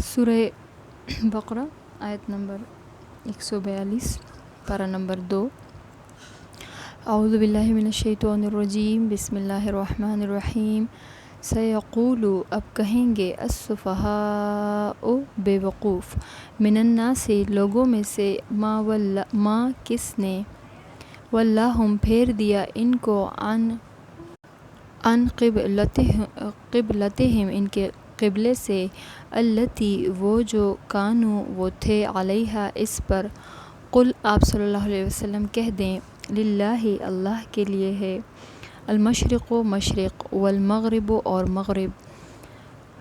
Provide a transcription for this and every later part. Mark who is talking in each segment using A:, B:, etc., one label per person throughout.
A: سورہ بقرہ آیت نمبر 142 پارہ نمبر 2۔ اعوذ باللہ من الشیطان الرجیم، بسم اللہ الرحمن الرحیم۔ سیقول، اب کہیں گے، السفہاء بے وقوف، من الناس لوگوں میں سے، ما کس نے، ولاہم پھیر دیا ان کو، عن قبلتہم ان کے قبلے سے، التی وہ جو، کانوا وہ تھے، علیہا اس پر۔ قل آپ صلی اللہ علیہ وسلم کہہ دیں، للہ اللہ کے لیے ہے، المشرق مشرق، والمغرب اور مغرب،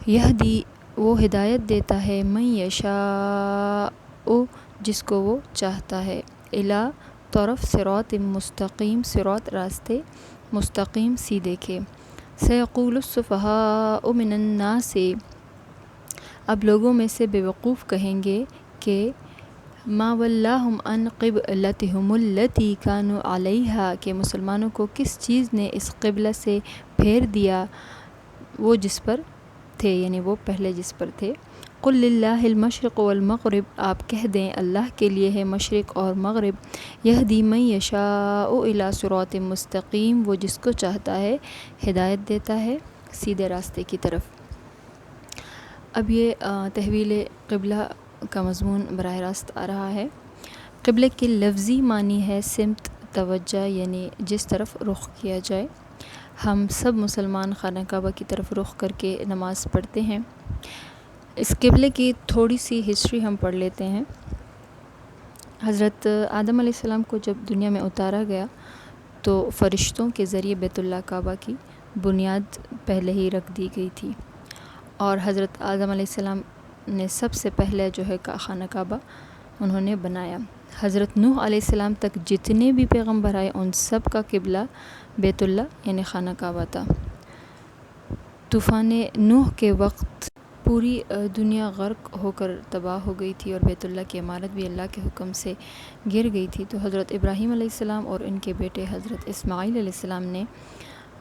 A: یہدی وہ ہدایت دیتا ہے، من یشاء جس کو وہ چاہتا ہے، الی طرف صراط مستقیم، صراط راستے مستقیم سیدھے کے۔ سیقول السفہاء من الناس، اب لوگوں میں سے بے وقوف کہیں گے کہ، ما ولاہم عن قبلتہم التی کانوا علیہا، کہ مسلمانوں کو کس چیز نے اس قبلہ سے پھیر دیا وہ جس پر تھے، یعنی وہ پہلے جس پر تھے۔ قل للہ المشرق والمغرب، آپ کہہ دیں اللہ کے لیے ہے مشرق اور مغرب، یہدی من یشاء الی صراط مستقیم، وہ جس کو چاہتا ہے ہدایت دیتا ہے سیدھے راستے کی طرف۔ اب یہ تحویل قبلہ کا مضمون براہ راست آ رہا ہے۔ قبلے کی لفظی معنی ہے سمت، توجہ، یعنی جس طرف رخ کیا جائے۔ ہم سب مسلمان خانہ کعبہ کی طرف رخ کر کے نماز پڑھتے ہیں۔ اس قبلے کی تھوڑی سی ہسٹری ہم پڑھ لیتے ہیں۔ حضرت آدم علیہ السلام کو جب دنیا میں اتارا گیا تو فرشتوں کے ذریعے بیت اللہ کعبہ کی بنیاد پہلے ہی رکھ دی گئی تھی، اور حضرت آدم علیہ السلام نے سب سے پہلے جو ہے خانہ کعبہ انہوں نے بنایا۔ حضرت نوح علیہ السلام تک جتنے بھی پیغمبر آئے ان سب کا قبلہ بیت اللہ یعنی خانہ کعبہ تھا۔ طوفان نوح کے وقت پوری دنیا غرق ہو کر تباہ ہو گئی تھی، اور بیت اللہ کی عمارت بھی اللہ کے حکم سے گر گئی تھی، تو حضرت ابراہیم علیہ السلام اور ان کے بیٹے حضرت اسماعیل علیہ السلام نے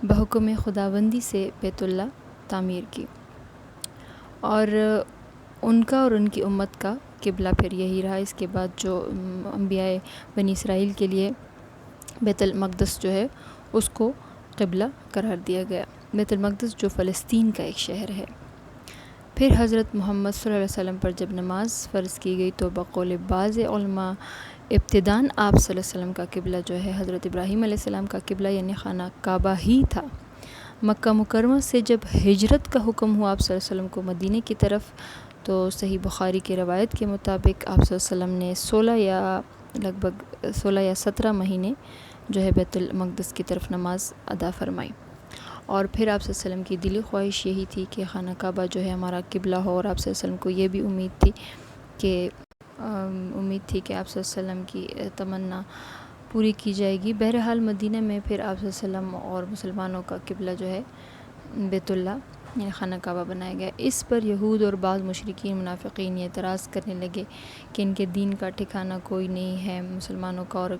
A: بحکم خداوندی سے بیت اللہ تعمیر کی، اور ان کا اور ان کی امت کا قبلہ پھر یہی رہا۔ اس کے بعد جو انبیاء بنی اسرائیل کے لیے بیت المقدس جو ہے اس کو قبلہ قرار دیا گیا، بیت المقدس جو فلسطین کا ایک شہر ہے۔ پھر حضرت محمد صلی اللہ علیہ وسلم پر جب نماز فرض کی گئی تو بقول بعض علماء ابتداءً آپ صلی اللہ علیہ وسلم کا قبلہ جو ہے حضرت ابراہیم علیہ السلام کا قبلہ یعنی خانہ کعبہ ہی تھا۔ مکہ مکرمہ سے جب ہجرت کا حکم ہوا آپ صلی اللہ علیہ وسلم کو مدینہ کی طرف، تو صحیح بخاری کی روایت کے مطابق آپ صلی اللہ علیہ وسلم نے 16 یا 17 مہینے جو ہے بیت المقدس کی طرف نماز ادا فرمائی، اور پھر آپ صلی اللہ علیہ وسلم کی دلی خواہش یہی تھی کہ خانہ کعبہ جو ہے ہمارا قبلہ ہو، اور آپ صلی اللہ علیہ وسلم کو یہ بھی امید تھی کہ آپ صلی اللہ علیہ وسلم کی تمنا پوری کی جائے گی۔ بہرحال مدینہ میں پھر آپ صلی اللہ علیہ وسلم اور مسلمانوں کا قبلہ جو ہے بیت اللہ یعنی خانہ کعبہ بنایا گیا۔ اس پر یہود اور بعض مشرکین منافقین یہ اعتراض کرنے لگے کہ ان کے دین کا ٹھکانہ کوئی نہیں ہے، مسلمانوں کا اور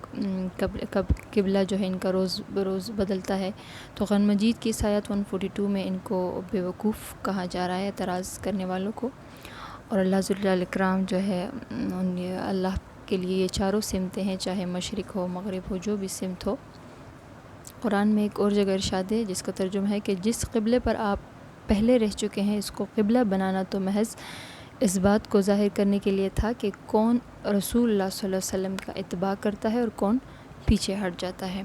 A: قبلہ جو ہے ان کا روز بروز بدلتا ہے، تو قرآن مجید کی آیت 142 میں ان کو بے وقوف کہا جا رہا ہے، اعتراض کرنے والوں کو، اور اللہ ذوالجلال والاکرام جو ہے اللہ کے لیے یہ چاروں سمتیں ہیں، چاہے مشرق ہو مغرب ہو جو بھی سمت ہو۔ قرآن میں ایک اور جگہ ارشاد ہے جس کا ترجمہ ہے کہ جس قبلے پر آپ پہلے رہ چکے ہیں اس کو قبلہ بنانا تو محض اس بات کو ظاہر کرنے کے لیے تھا کہ کون رسول اللہ صلی اللہ علیہ وسلم کا اتباع کرتا ہے اور کون پیچھے ہٹ جاتا ہے،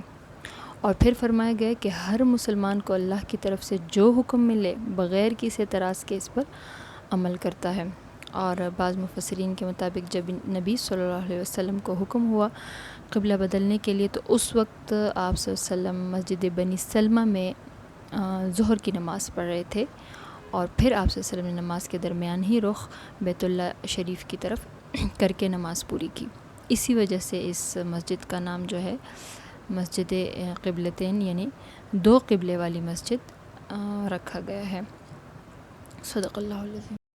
A: اور پھر فرمایا گیا کہ ہر مسلمان کو اللہ کی طرف سے جو حکم ملے بغیر کسی اعتراض کے اس پر عمل کرتا ہے۔ اور بعض مفسرین کے مطابق جب نبی صلی اللہ علیہ وسلم کو حکم ہوا قبلہ بدلنے کے لیے تو اس وقت آپ صلی اللہ علیہ وسلم مسجد بنی سلمہ میں ظہر کی نماز پڑھ رہے تھے، اور پھر آپ صلی اللہ علیہ وسلم نے نماز کے درمیان ہی رخ بیت اللہ شریف کی طرف کر کے نماز پوری کی۔ اسی وجہ سے اس مسجد کا نام جو ہے مسجد قبلتین یعنی دو قبلے والی مسجد رکھا گیا ہے۔ صدق اللہ العظیم۔